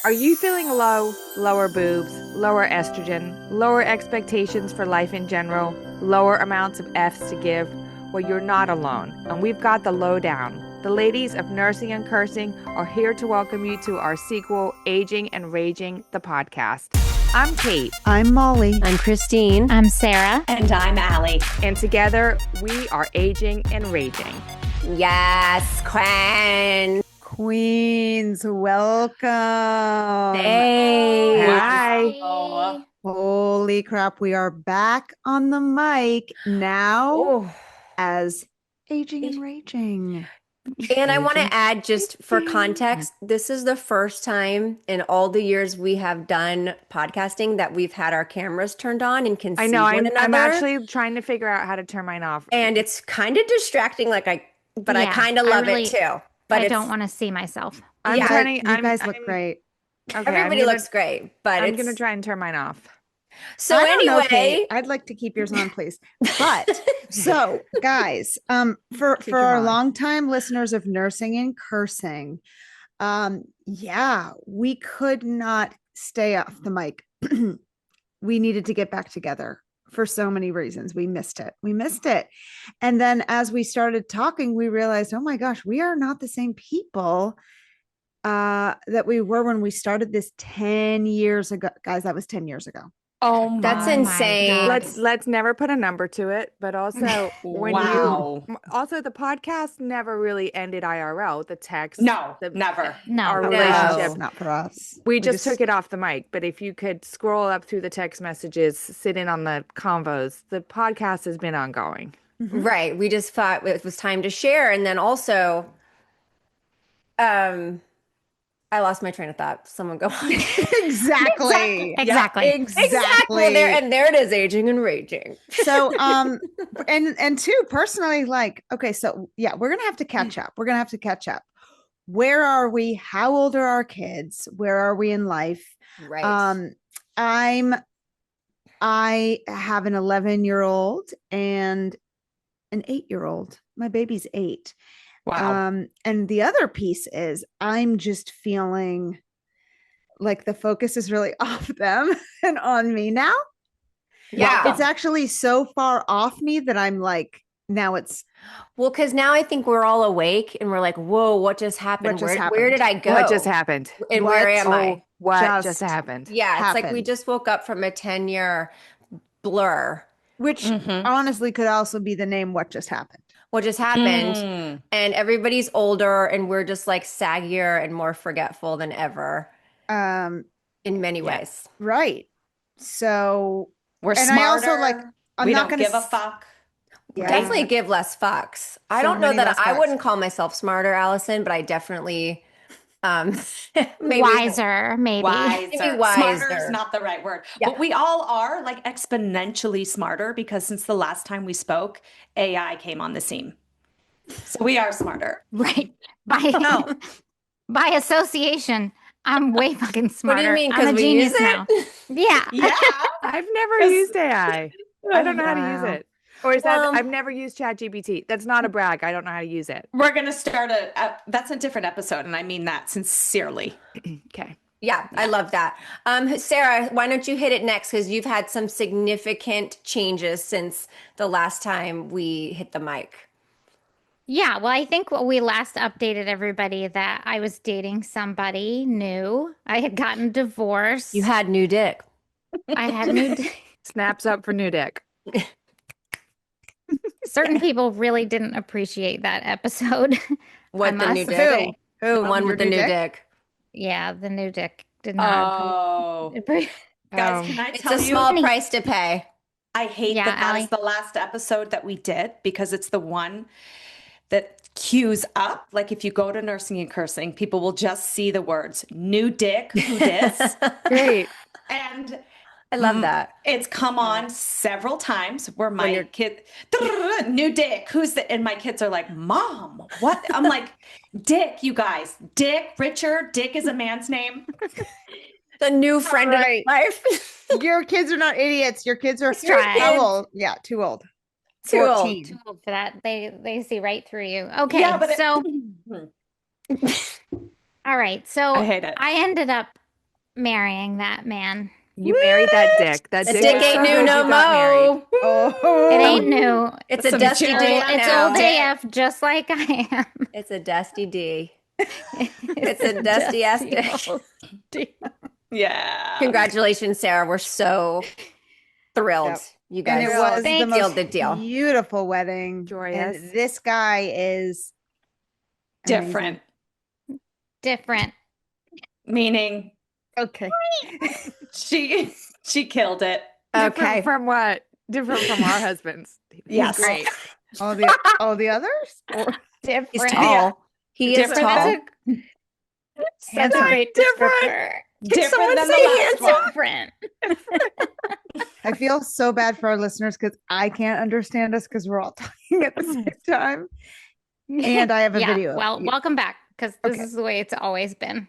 Are you feeling low, lower boobs, lower estrogen, lower expectations for life in general, lower amounts of F's to give? Well, you're not alone, and we've got the lowdown. The ladies of Nursing and Cursing are here to welcome you to our sequel, Aging and Raging, the podcast. I'm Kate. I'm Molly. I'm Christine. I'm Sarah. And I'm Allie. And together, we are Aging and Raging. Yes, Queen. Queens, welcome. Hey. Hi. Oh. Holy crap, we are back on the mic now as Aging and Raging. And I want to add, just for context, this is the first time in all the years we have done podcasting that we've had our cameras turned on and can see one I'm another. actually trying to figure out how to turn mine off. And it's kind of distracting, I kind of love it too. But I don't want to see myself. You guys look great. Okay, everybody looks great, but I'm going to try and turn mine off. So I don't know, anyway, Kate. I'd like to keep yours on, please. But so, guys, for our longtime listeners of Nursing and Cursing, we could not stay off the mic. We needed to get back together for so many reasons. We missed it. And then as we started talking, we realized, oh my gosh, we are not the same people that we were when we started this 10 years ago. Guys, that was 10 years ago. Oh, that's insane. Let's never put a number to it, but also also the podcast never really ended IRL. The text, never. Our relationship, not for us. We just took it off the mic. But if you could scroll up through the text messages, sit in on the convos, the podcast has been ongoing. Mm-hmm. Right. We just thought it was time to share, and then also, I lost my train of thought. Someone go on. Exactly. Exactly. Well, there it is, Aging and Raging. So, and two, personally, okay, so yeah, we're gonna have to catch up. Where are we? How old are our kids? Where are we in life? Right. I have an 11-year-old and an 8-year-old. My baby's 8. Wow. And the other piece is I'm just feeling like the focus is really off them and on me now. Yeah. It's actually so far off me that I'm like, now it's. Well, because now I think we're all awake and we're like, whoa, what just happened? Where did I go? What just happened? And where am I? What just happened? Yeah. It's like we just woke up from a 10-year blur. Which honestly could also be the name What Just Happened. What just happened, and everybody's older, and we're just like saggier and more forgetful than ever, in many ways. Right. So we're smarter. I also I'm not going to give a fuck. Yeah. Definitely give less fucks. I don't know that I wouldn't call myself smarter, Allison, but I definitely maybe wiser. Smarter is not the right word. Yeah. But we all are exponentially smarter because since the last time we spoke, AI came on the scene. So we are smarter. Right. By association, I'm way fucking smarter. What do you mean? I'm a genius now. Yeah. I've never used AI. I don't know how to use it. Or is that I've never used ChatGPT. That's not a brag. I don't know how to use it. We're going to start that's a different episode. And I mean that sincerely. Okay. Yeah, I love that. Sarah, why don't you hit it next? Because you've had some significant changes since the last time we hit the mic. Yeah, well, I think we last updated everybody that I was dating somebody new. I had gotten divorced. You had new dick. I had new dick. Snaps up for new dick. Certain people really didn't appreciate that episode. What, the new dick? Who? One with the new dick. Yeah, the new dick did not. Guys, can I tell you? It's a small price to pay. I hate that is the last episode that we did because it's the one that cues up. Like if you go to Nursing and Cursing, people will just see the words new dick, who dis. Great. And I love that. It's come on several times where my kid, new dick, who's the, and my kids are like, Mom, what? I'm like, Dick, you guys, Dick, Richard, Dick is a man's name. The new friend of life. Your kids are not idiots. Your kids are how old? Yeah, too old. Too 14. Too old for that. They see right through you. Okay, yeah, so all right. So I hate it. I ended up marrying that man. You married that dick. That The dick dick was ain't so new good no you got married. mo. Oh, It ain't new. It's a Some dusty Judy D on It's now. old now. AF, just like I am. It's a dusty D. It's a dusty ass dusty dick. old D. Yeah. Congratulations, Sarah. We're so thrilled. Yep. You and guys it was Thank the you. most sealed the deal. beautiful wedding. Joyous. And this guy is amazing. Different. Different. Meaning Okay. she killed it. Different Okay. from what? Different from our husbands. He's Yes. great. All the others? Or Different. He's tall. He is Different. tall. Such a handsome. great Different. descriptor. Different someone than the say last one. Different. I feel so bad for our listeners because I can't understand us because we're all talking at the same time. And I have a Yeah, video. well, welcome back because this Okay. is the way it's always been.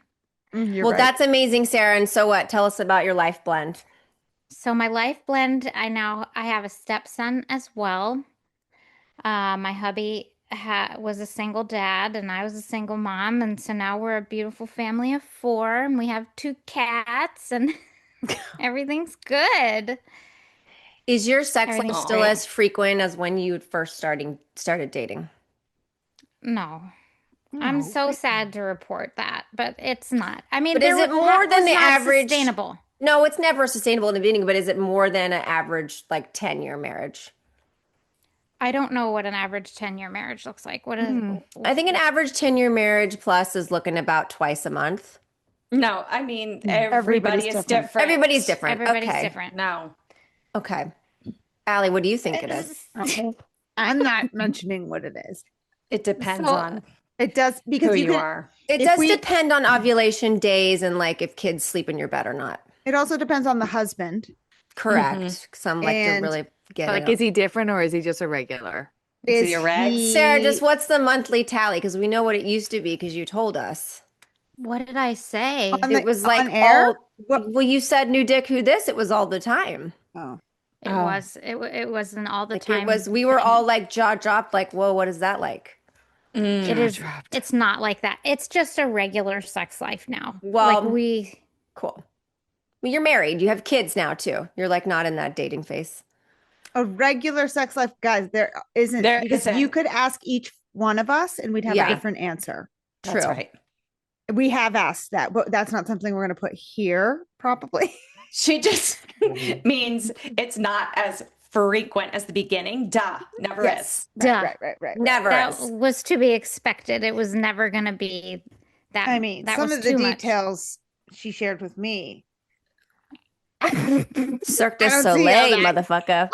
You're Well, right. that's amazing, Sarah. And so what? Tell us about your life blend. So my life blend, I have a stepson as well. My hubby was a single dad and I was a single mom, and so now we're a beautiful family of 4, and we have 2 cats, and everything's good. Is your sex life Everything's still great. as frequent as when you first started dating? No. I'm so sad to report that, but it's not. I mean, But is it more than was the not average? sustainable. No, it's never sustainable in the beginning, but is it more than an average like 10-year marriage? I don't know what an average 10-year marriage looks like. What is I think an average 10-year marriage plus is looking about twice a month. No, I mean Everybody's everybody is different. different. Everybody's different. Everybody's Okay. different. No. Okay. Allie, what do you think it is? I'm not mentioning what it is. It depends So- on It does because who you you can, are. It If does we- depend on ovulation days and like if kids sleep in your bed or not. it also depends on the husband. Correct. Some like to And- really get Like, it. is he different or is he just a regular? Is he a reg? Sarah, just what's the monthly tally? Because we know what it used to be because you told us. What did I say? On It was like on air? all. Well, you said new dick, who this? It was all the time. Oh. It wasn't all the Like time. it was. We were all like jaw dropped. Like, whoa, what is that like? It is. It's not like that. It's just a regular sex life now. Well, like Cool. Well, you're married. You have kids now too. You're like not in that dating phase. A regular sex life, guys, there isn't There because isn't. you could ask each one of us and we'd have Yeah. a different answer. True. That's right. We have asked that, but that's not something we're going to put here, probably. She just means it's not as frequent as the beginning. Duh. Never is. Duh. Right. Never that is. was to be expected. It was never going to be that. I mean, that some was of the too much. details she shared with me. Cirque du I don't see how Soleil, that- motherfucker.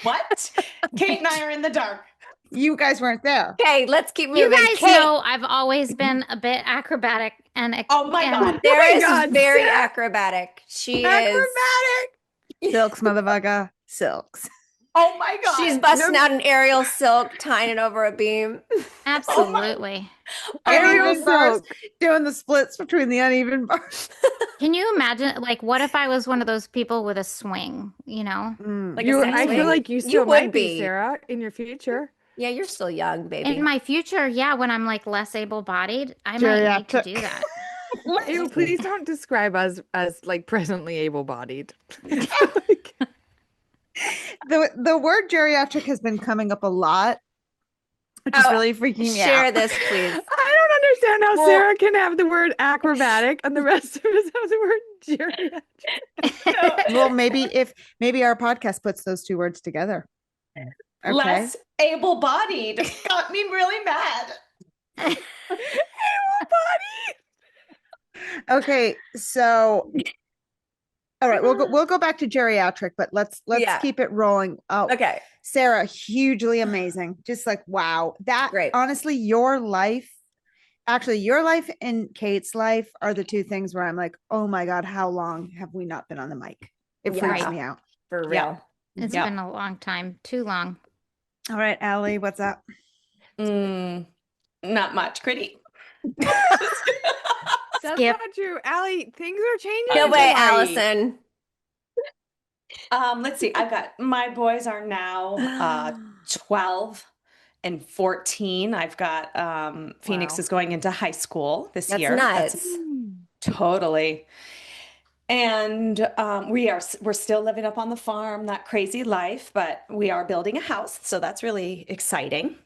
What? Kate and I are in the dark. You guys weren't there. Okay, let's keep moving. You guys Kate, know I've always been a bit acrobatic and Oh my God. Sarah is God, very Sarah. acrobatic. She is. Acrobatic. Silks, motherfucker. Silks. Oh my God. She's busting out an aerial silk, tying it over a beam. absolutely. Aerial Aerial bars, silk. doing the splits between the uneven bars. Can you imagine? Like, what if I was one of those people with a swing? You know, Like a sex I swing? feel like you still would might be, be. Sarah, in your future. Yeah, you're still young, baby. in my future, yeah, when I'm like less able-bodied, I might need to do that. Ew, please don't describe us as like presently able-bodied. The word geriatric has been coming up a lot, which is Oh, really freaking me Share out. this, please. I don't understand how Well- Sarah can have the word acrobatic and the rest of us have the word geriatric. Well, maybe our podcast puts those two words together. Okay. Less able-bodied got me really mad. Okay, so all right, we'll go back to geriatric, but let's Yeah. keep it rolling. Oh, Okay. Sarah, hugely amazing. Just like wow, that Great. honestly, your life and Kate's life are the two things where I'm like, oh my god, how long have we not been on the mic? It Yeah. freaks Right. me out. For real. Yeah. It's Yeah. been a long time, too long. All right, Allie, what's up? Not much. Gritty. That's Skip. not true. Allie, things are changing. No in way, Hawaii. Allison. Let's see. I've got my boys are now 12 and 14. I've got Phoenix Wow. is going into high school this That's year. nuts. Totally. And we're still living up on the farm, that crazy life, but we are building a house, so that's really exciting.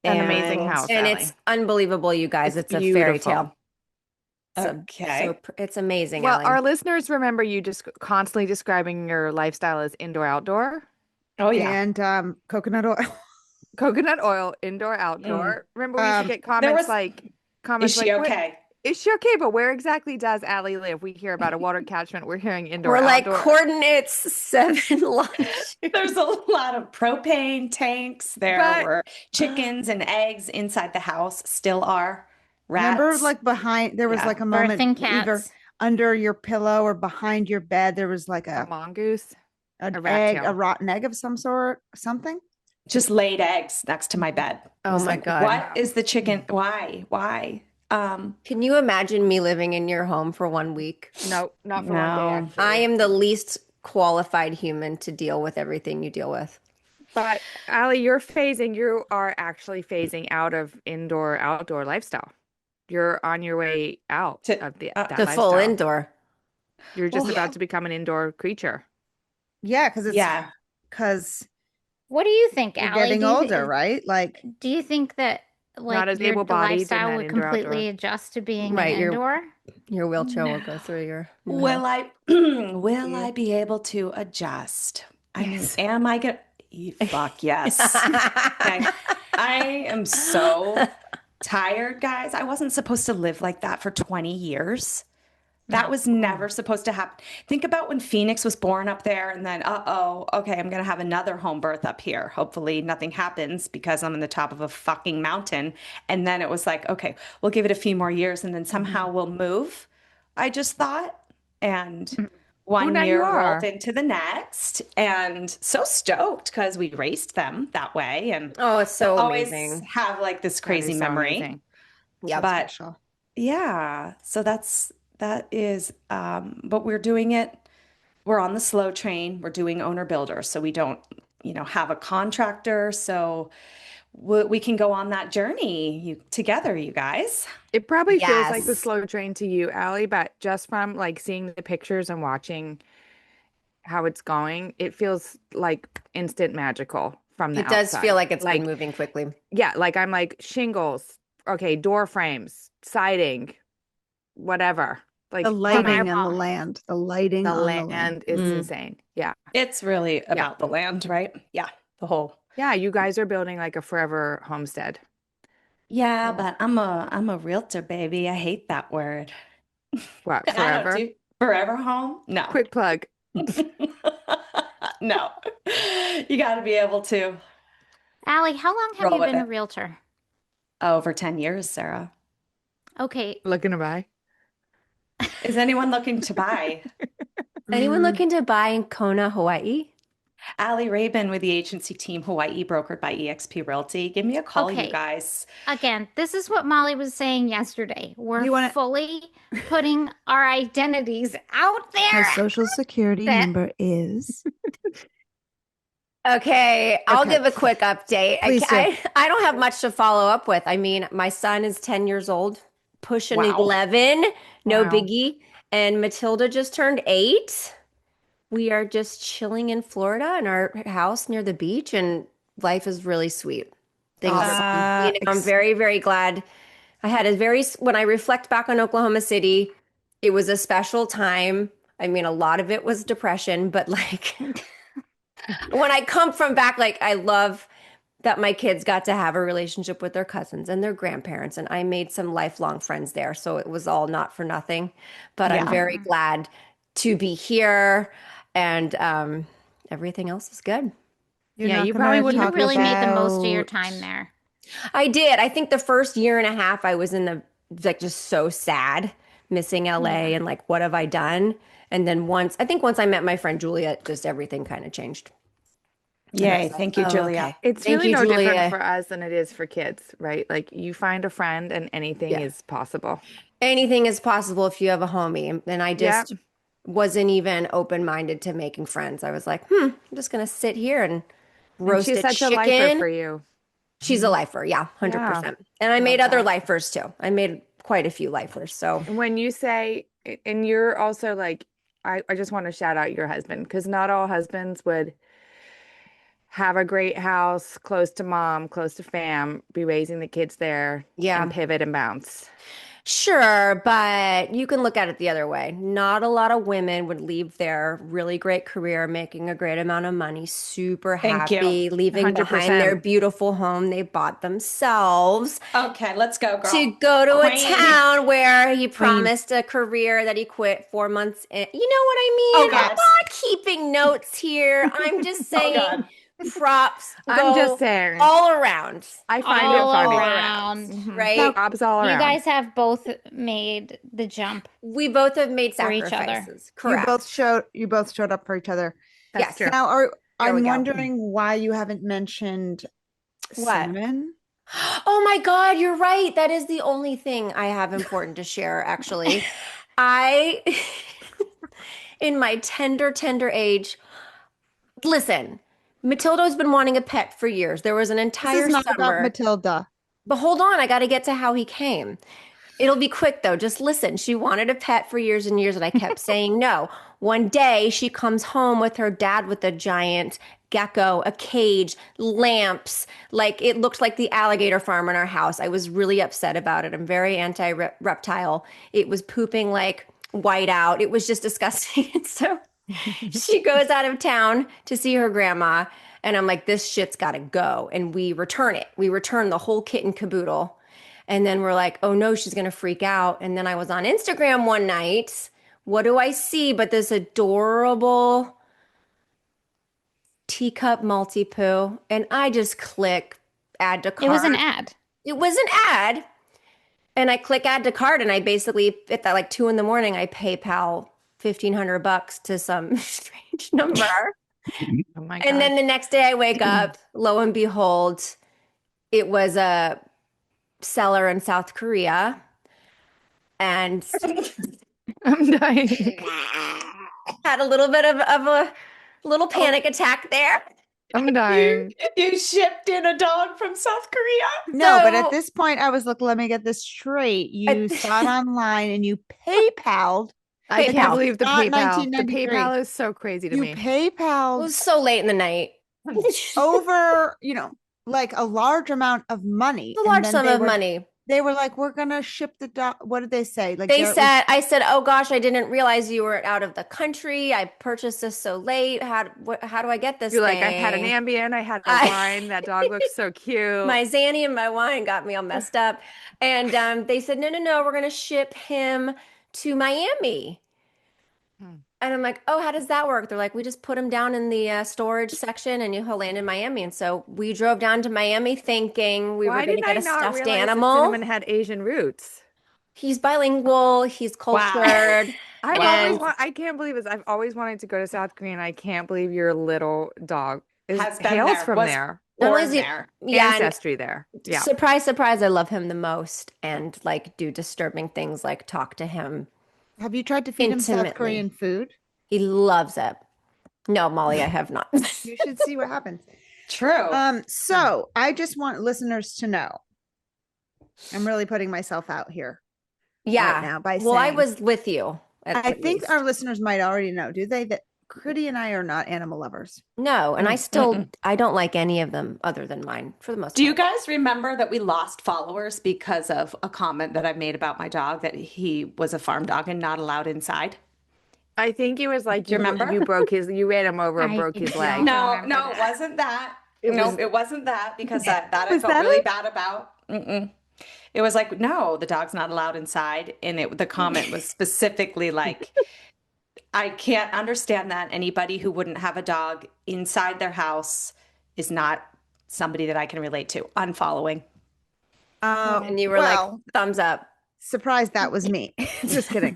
An amazing And house, And Allie. it's unbelievable, you guys. It's It's a fairy beautiful. tale. okay. It's amazing, Well, Allie. our listeners remember you just constantly describing your lifestyle as indoor outdoor. Oh yeah. And coconut oil. Coconut oil, indoor, Mm. outdoor. Remember we used to get There was, comments is she like, okay? is she okay? But where exactly does Allie live? We hear about a water catchment. We're hearing indoor, We're like outdoor. coordinates 7 lunch. There's a lot of propane tanks. There But- were chickens and eggs inside the house, still are. Remember, Rats. like behind, there was Yeah. like a moment Birthing either cats. under your pillow or behind your bed, there was like A a mongoose. an a rat egg, tail. a rotten egg of some sort, something. Just laid eggs next to my bed. It Oh was my like, God. what is the chicken? Why? Can you imagine me living in your home for 1 week? No, not for 1 day, No. actually. I am the least qualified human to deal with everything you deal with. But Allie, you are actually phasing out of indoor, outdoor lifestyle. You're on your way out To- of that The full lifestyle. indoor. You're just Well, about to become an indoor creature. Yeah, because it's Yeah. because What do you think, you're Allie? getting Do you older, right? Like Do you think that like as your able-bodied in lifestyle that would indoor, completely outdoor. adjust to being Right, an you're- indoor? Your wheelchair will go through your new Will house. will I be able to adjust? I mean, am I gonna fuck yes. Okay. I am so tired, guys. I wasn't supposed to live like that for 20 years. That was never supposed to happen. Think about when Phoenix was born up there, and then, okay, I'm going to have another home birth up here. Hopefully, nothing happens because I'm on the top of a fucking mountain. And then it was like, okay, we'll give it a few more years, and then somehow we'll move. I just thought. And one now you year are. rolled into the next, and so stoked because we raised them that way. And Oh, it's so always amazing. have like this That crazy is so memory. amazing. Yeah. But special. yeah, so that is but we're doing it. We're on the slow train. We're doing owner builder, so we don't, have a contractor, so we can go on that journey together, you guys. It probably feels like the Yes. slow train to you, Allie, but just from like seeing the pictures and watching how it's going, it feels like instant magical from the It does feel outside. like it's been moving quickly. Yeah, like I'm like shingles, okay, door frames, siding, whatever. Like The lighting coming. and the land, the lighting The on the land. land is Mm. insane. Yeah. It's really about the land, right? Yeah, the whole. Yeah, you guys are building like a forever homestead. Yeah, but I'm a realtor, baby. I hate that word. What, I don't forever? do forever home. No. Quick plug. No. You got to be able to. Allie, how long have Roll you with been a it. realtor? Over 10 years, Sarah. Okay, Looking to buy. Is anyone looking to buy? Anyone looking to buy in Kona, Hawaii? Allie Rabin with the agency team Hawaii, brokered by eXp Realty. Give me a call, you Okay. guys. again, this is what Molly was saying yesterday. We're You wanna- fully putting our identities out there. Our social security That- number is. Okay, I'll Okay. give a quick update. Please do. I don't have much to follow up with. I mean, my son is 10 years old, pushing Wow. 11, no Wow. biggie. And Matilda just turned 8. We are just chilling in Florida in our house near the beach, and life is really sweet. Things are, I'm very, very glad. I had when I reflect back on Oklahoma City, it was a special time. I mean, a lot of it was depression, but like when I come from back, like I love that my kids got to have a relationship with their cousins and their grandparents, and I made some lifelong friends there. So it was all not for nothing, but I'm Yeah. very glad to be here, and everything else is good. You're Yeah, not you gonna probably wouldn't You have really made the most of your about- time there. I did. I think the first year and a half I was in the like just so sad, missing LA and like what have I done? And then once I met my friend Julia, just everything kind of changed. Yay. Thank you, Oh, Julia. okay. It's Thank really you, no Julia. different for us than it is for kids, right? Like you find a friend and anything Yeah. is possible. Anything is possible if you have a homie. And I just Yeah. wasn't even open-minded to making friends. I was like, I'm just gonna sit here and And roast she's a such chicken. a lifer for you. She's a lifer, yeah, 100%. And I made other lifers too. I made quite a few lifers. So When you say And you're also like, I just want to shout out your husband because not all husbands would have a great house close to mom, close to fam, be raising the kids there Yeah. and pivot and bounce. Sure, but you can look at it the other way. Not a lot of women would leave their really great career, making a great amount of money, super Thank you. happy, leaving behind their 100%. beautiful home they bought themselves Okay, let's go, girl. to go to a Queen. town where he promised a career that he quit 4 months in. You know what I mean? Oh, I'm God. not keeping notes here. I'm just saying God. props I'm just go saying. all around, I find it All funny. around. Mhm. right? Props all You around. guys have both made the jump. We both have made For each other. sacrifices. Correct. You both showed up for each other. That's Yes. true. Now, There we I'm go. wondering why you haven't mentioned What? cinnamon. Oh my God, you're right. That is the only thing I have important to share, actually. I, in my tender age, listen, Matilda's been wanting a pet for years. There was an This entire is not about summer. Matilda. But hold on, I got to get to how he came. It'll be quick though. Just listen. She wanted a pet for years and years, and I kept saying no. One day she comes home with her dad with a giant gecko, a cage, lamps. Like it looked like the alligator farm in our house. I was really upset about it. I'm very anti-reptile. It was pooping like white out. It was just disgusting. And so she goes out of town to see her grandma, and I'm like, this shit's got to go. And we return it. We return the whole kit and caboodle. And then we're like, oh no, she's going to freak out. And then I was on Instagram one night. What do I see but this adorable teacup multi-poo? And I just click add to cart. It was an ad. It was an ad. And I click add to cart, and I basically, at that like 2 a.m, I PayPal $1,500 to some strange number. Oh my And then God. the next day I wake up, lo and behold, it was a seller in South Korea. And I'm dying. had a little bit of a little panic attack there. I'm dying. You shipped in a dog from South Korea? No, but at So- this point, I was let me get this straight. You saw it online and you PayPal'd. I PayPal. can't believe the Not PayPal. The 1993. PayPal is so crazy to You me. It PayPal'd was so late in the night. over, like a large amount of money. A And large then sum they of were- money. They were like, we're gonna ship the dog. What did they say? Like They there was- said, I said, oh gosh, I didn't realize you were out of the country. I purchased this so late. How do I get this You're like, I had an thing? Ambien, I had a I- wine. That dog looks so cute. My Xanny and my wine got me all messed up. And they said, no, we're going to ship him to Miami. Hmm. And I'm like, oh, how does that work? They're like, we just put him down in the storage section and he'll land in Miami. And so we drove down to Miami thinking we were Why going to did get I a not stuffed realize that animal. Cinnamon had Asian roots? He's bilingual. He's cultured. I've And- always I can't believe this. I've always wanted to go to South Korea, and I can't believe your little dog Has been hails there, from was there. Not only born is he- there. Yeah, and Ancestry there. Yeah. surprise, surprise, I love him the most and like do disturbing things like talk to him. Have you tried to feed him South Intimately. Korean food? He loves it. No, Molly, I have not. You should see what happens. True. So I just want listeners to know. I'm really putting myself out here. Yeah. Right now by Well, I saying- was with you. I at think least. our listeners might already know, do they, that Critty and I are not animal lovers. No, and I don't like any of them other than mine for the most Do you part. guys remember that we lost followers because of a comment that I made about my dog, that he was a farm dog and not allowed inside? I think it was like Do you remember? you ran him over and I broke his don't leg. know. No, it wasn't that. It No, was- it wasn't that, because that I Was felt that really it? bad about. It was like, no, the dog's not allowed inside. And the comment was specifically like, I can't understand that anybody who wouldn't have a dog inside their house is not somebody that I can relate to. Unfollowing. And you were well, like, thumbs up. surprised that was me. Just kidding.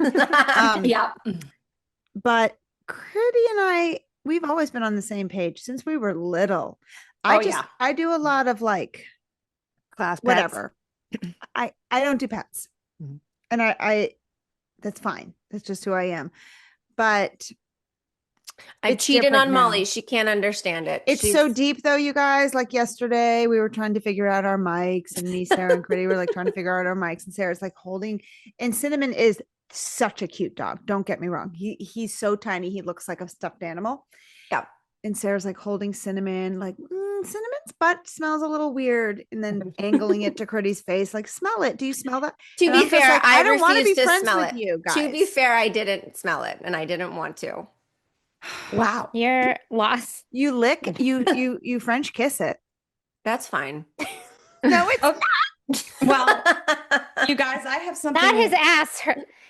Yeah. But Critty and I, we've always been on the same page since we were little. Oh, yeah. I do a lot of like Class pets. whatever. I don't do pets. Mhm. And I that's fine. That's just who I am. But I It's cheated different on Molly. now. She can't understand it. it's so deep though, you guys. Like yesterday, we were trying to figure out our mics, and me, Sarah, and Critty were like trying to figure out our mics, and Sarah's like holding, and Cinnamon is such a cute dog. Don't get me wrong. He's so tiny. He looks like a stuffed animal. Yeah. And Sarah's like holding Cinnamon, like Cinnamon's butt smells a little weird, and then angling it to Critty's face, like smell it. Do you smell that? To And be I'm just fair, like, I don't want to be refused to friends smell with it. you guys. To be fair, I didn't smell it, and I didn't want to. Wow. You're lost. You lick, you French kiss it. That's fine. No, it's Okay. Well, you guys, I have something Not his ass,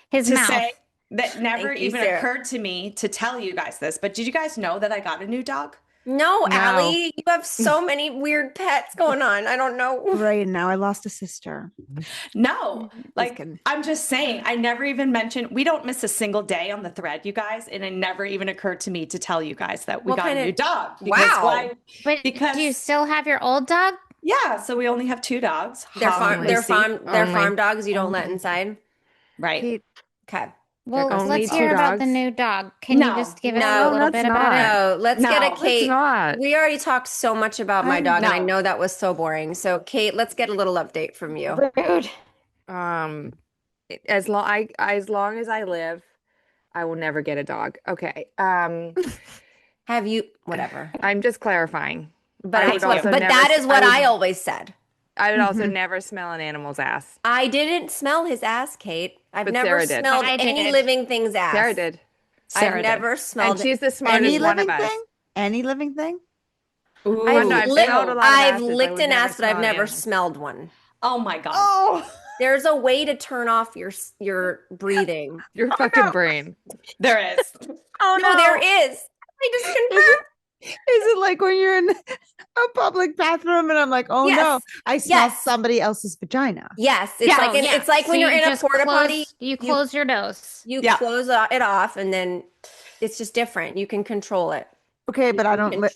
his to mouth. say that never Thank you, even Sarah. occurred to me to tell you guys this. But did you guys know that I got a new dog? No, No. Allie, you have so many weird pets going on. I don't know. right now. I lost a sister. No, like kidding. I'm just saying, I never even mentioned, we don't miss a single day on the thread, you guys. And it never even occurred to me to tell you guys that we What got kind a of- new dog. Wow. But Because- do you still have your old dog? Yeah, so we only have 2 dogs. They're Hog and they're Lucy. Only. farm dogs you don't let inside. Right. Kate, Okay. Well, goes let's two hear about the dogs? new dog. Can you No. just give us No, a little that's bit about it? No, let's get a No, Kate. It's not. We already talked so much about my I dog, and I know. know that was so boring. So, Kate, let's get a little update from you. Rude. As long as I live, I will never get a dog. Okay. Have you, whatever. I'm just clarifying. But I would also never that s- is what I would- I always said. I would also Mhm. never smell an animal's ass. I didn't smell his ass, Kate. I've But never Sarah did. smelled I any did. living thing's ass. Sarah did. Sarah I've did. never And smelled she's the any smartest one living of us. thing? Any living thing? Ooh. I know, I've smelled a lot of I've asses. I licked would an never ass, but I've smell an never animal. smelled one. Oh my God. Oh, There's a way to turn off your breathing. Your fucking brain. There is. Oh no, there is. I just confirmed. is it like when you're in a public bathroom and I'm like, oh no, Yes. I smell Yes. somebody else's vagina. Yes, it's Yeah. like Oh, yeah. it's like when So you're you in a just porta close- potty. You close your nose. You Yeah. close it off, and then it's just different. You can control it. Okay, but I You don't can- lick.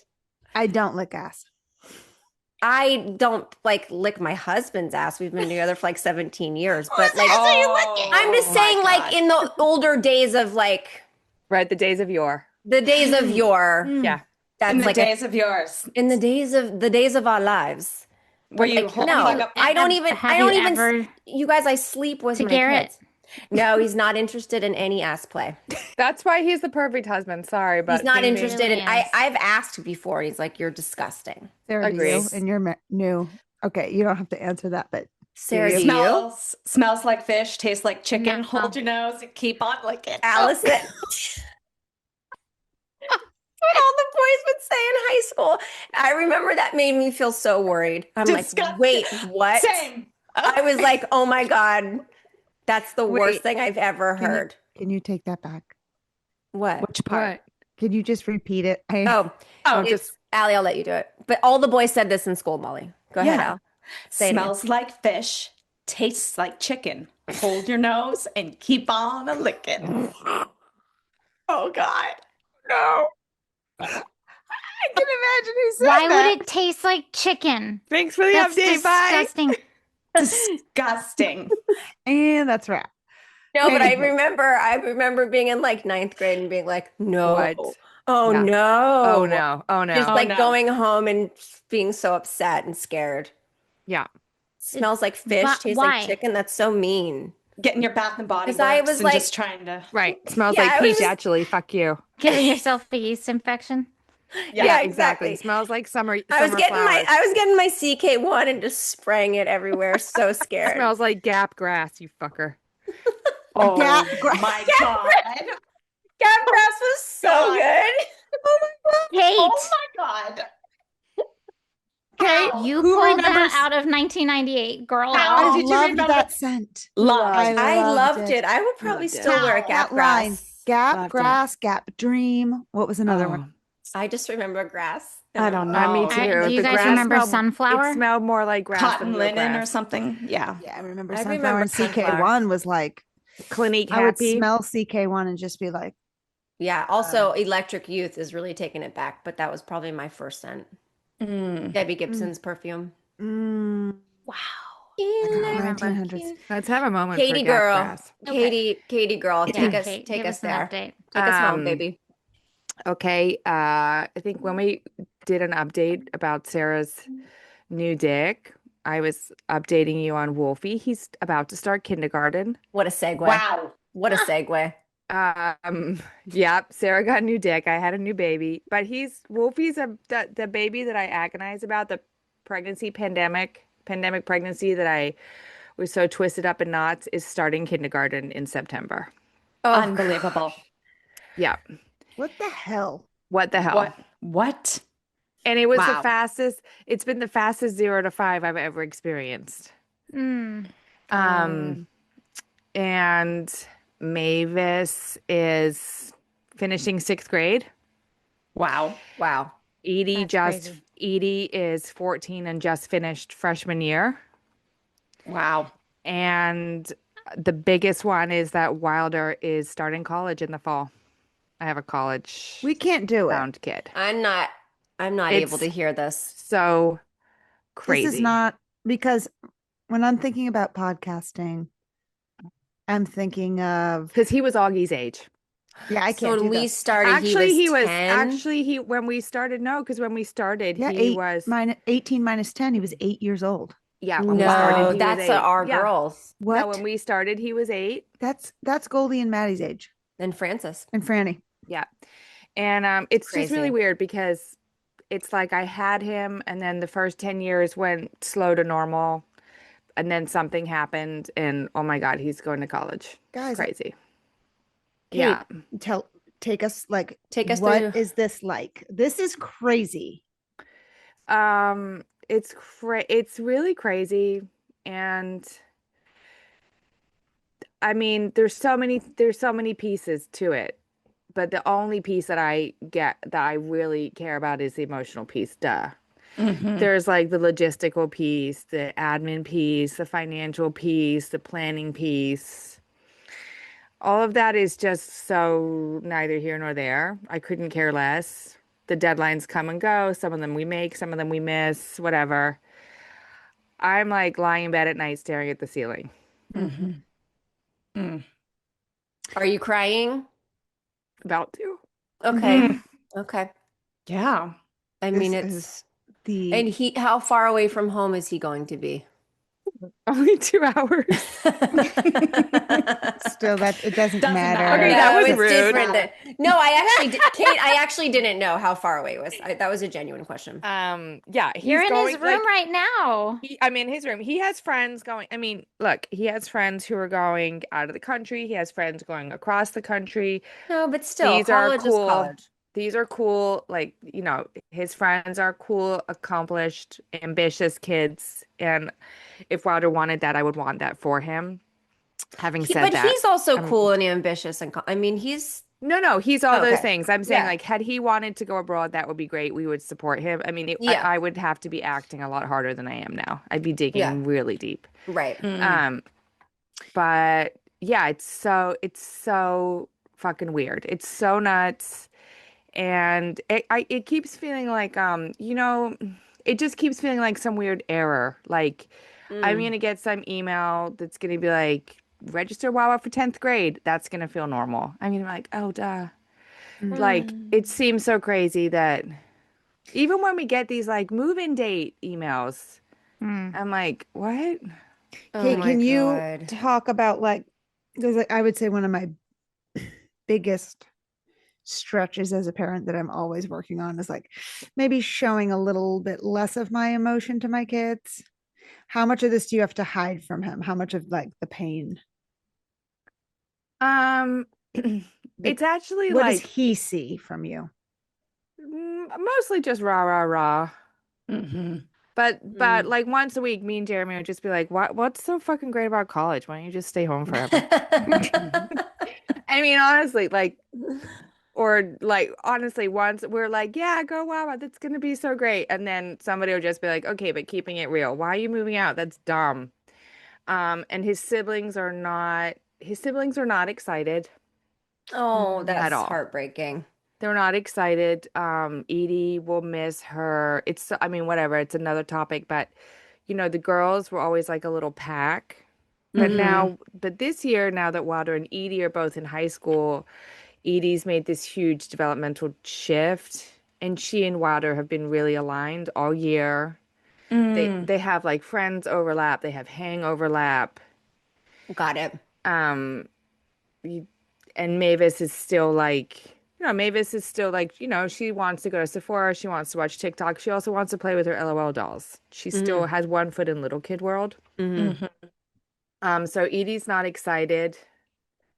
I don't lick ass. I don't like lick my husband's ass. We've been together for like 17 years, but like Oh, I'm just my saying, like God. in the older days of like Right, the days of yore. the days of yore. Yeah. That's in the like days of yours, in the days of our lives. were you Like, holding no, like a I don't even. Have I don't you even. ever You guys, I sleep with to my Garrett? kids. No, he's not interested in any ass play. That's why he's the perfect husband. Sorry, but He's not ding, ding. interested in. Really is. I've asked before. He's like, you're disgusting. Sarah, do you? Agreed. And you're new. Okay, you don't have to answer that, but Sarah, you? do you? smells like fish, tastes like chicken. No. Hold your nose and keep on licking. Allison. What all the boys would say in high school. I remember that made me feel so worried. I'm like, Disgusting. wait, what? Same. I was like, oh my God, that's the worst Wait, thing I've ever can you- heard. can you take that back? What? Which part? What? Can you just repeat it? Oh, Oh, it's just- Allie, I'll let you do it. But all the boys said this in school, Molly. Go ahead, Yeah. Al. Say it again. Smells like fish, tastes like chicken. Hold your nose and keep on a licking. Oh God. No. I can imagine who said Why that. would it taste like chicken? Thanks for the That's update. Bye. disgusting. Disgusting. And that's right. No, but I Anyway. remember being in like 9th grade and being like, no. What? Oh Yeah. no. Oh no. Oh no. Just Oh, like no. going home and being so upset and scared. Yeah. Smells like fish, But tastes why? like chicken. That's so mean. Getting your Bath and Body 'Cause I Works was and like- just trying to. Right. Smells Yeah, like I was peach, just- actually. Fuck you. Giving yourself a yeast infection. Yeah, exactly. Smells like summer. I was summer getting flowers. I was getting my CK1 and just spraying it everywhere. So scared. Smells like Gap grass, you fucker. Oh Gap gra- my God. Gap grass was so God. good. Kate, Oh my God. Okay, you who pulled remembers- that out of 1998, girl. How I did you loved remember- that scent. Love. I loved loved it. it. I would probably Loved it. still wear a Gap That line. grass. Gap Loved it. grass, Gap Dream. What was another one? I just remember grass. I don't Me Oh, too. do you The guys grass remember smelled- sunflower? It smelled more like grass Cotton than real linen or grass. something. Yeah. Yeah, I remember I sunflower remember and sunflower. CK1 was like, Clinique I would happy. smell CK1 and just be like, Yeah. Also, Electric Youth is really taking it back, but that was probably my first scent. Mm. Debbie Gibson's perfume. Wow. remember. 1900s. Let's have a moment Katie for Gap girl. grass. Katie girl, Yeah, take us Kate, take give us an there. update. Take us home, Um, baby. Okay. I think when we did an update about Sarah's new dick, I was updating you on Wolfie. He's about to start kindergarten. What a segue. Wow. What a segue. Yep, Sarah got a new dick. I had a new baby, but Wolfie's the baby that I agonize about, the pandemic pregnancy that I was so twisted up in knots is starting kindergarten in September. Oh, Unbelievable. Yeah. What the hell? What the hell? What? And it was Wow. it's been the fastest 0 to 5 I've ever experienced. Mm. Um, and Mavis is finishing 6th grade. Wow. wow. That's crazy. Edie is 14 and just finished freshman year. Wow. And the biggest one is that Wilder is starting college in the fall. I have a college We can't do it. bound kid. I'm not able It's to hear this. so This is crazy. not because when I'm thinking about podcasting, I'm thinking of Because he was Augie's age. yeah, I So can't do when we this. started, he was 10. Actually he when we started, no, because when we started, Yeah, he was 18 minus 10. He was 8 years old. yeah, when we started, No, he was that's 8. our Yeah. girls. No, What? when we started, he was 8. That's Goldie and Maddie's age. And Francis. And Franny. Yeah. And it's just really Crazy. weird because it's like I had him and then the first 10 years went slow to normal and then something happened and oh my God, he's going to college. Guys, It's crazy. Kate, Yeah. take us like Take us what through. is this like? This is crazy. It's really crazy and I mean there's so many pieces to it. But the only piece that I really care about is the emotional piece. Duh. Mhm. There's like the logistical piece, the admin piece, the financial piece, the planning piece. All of that is just so neither here nor there. I couldn't care less. The deadlines come and go. Some of them we make, some of them we miss, whatever. I'm like lying in bed at night staring at the ceiling. Mhm. Mm. Are you crying? About to. Okay. Mhm. Okay. Yeah. I This mean, is and how far away from home is he going to be? Only 2 hours. still that it doesn't Doesn't matter. matter. Okay, that No, was it's rude. different. No, Kate, I actually didn't know how far away it was. That was a genuine question. Yeah, You're he's in his going room like right now. I'm in his room. He has friends going. I mean, look, he has friends who are going out of the country. He has friends going across the country. No, but still, These are college is cool. college. These are cool. Like, his friends are cool, accomplished, ambitious kids. And if Wilder wanted that, I would want that for him. Having said But that, he's also um, cool and ambitious, and I mean, he's no, he's all those okay. things. I'm saying, Yeah, like, had he wanted to go abroad, that would be great. We would support him. I mean, yeah, I would have to be acting a lot harder than I am now. I'd be yeah. digging really deep. Right. Um, but yeah, it's so fucking weird. It's so nuts. And it keeps feeling like it just keeps feeling like some weird error. Like I'm Mm. gonna get some email that's gonna be like, register Wawa for 10th grade. That's gonna feel normal. I'm gonna be like, oh duh. Like it seems so crazy that even when we get these like move-in date emails, Mm. I'm like, what? Oh Kate, my can you God. talk about like because like, I would say one of my biggest stretches as a parent that I'm always working on is like maybe showing a little bit less of my emotion to my kids. How much of this do you have to hide from him? How much of like the pain? Um, Like, it's actually what does like he see from you? mostly just rah rah rah. Mhm. But like once a week, me and Jeremy would just be like, what's so fucking great about college? Why don't you just stay home forever? I mean, honestly, like, or like, honestly, once we're like, yeah, go wow, that's gonna be so great. And then somebody will just be like, okay, but keeping it real. Why are you moving out? That's dumb. And his siblings are not excited Oh, at that's all. heartbreaking. They're not excited. Edie will miss her. I mean, whatever, it's another topic, but the girls were always like a little pack. But this year, now that Wilder and Edie are both in high school, Edie's made this huge developmental shift, and she and Wilder have been really aligned all year. They have like friends overlap, they have hang overlap. Got it. Um, and Mavis is still like, she wants to go to Sephora, she wants to watch TikTok, she also wants to play with her LOL dolls. She still has one foot in little kid world. So Edie's not excited.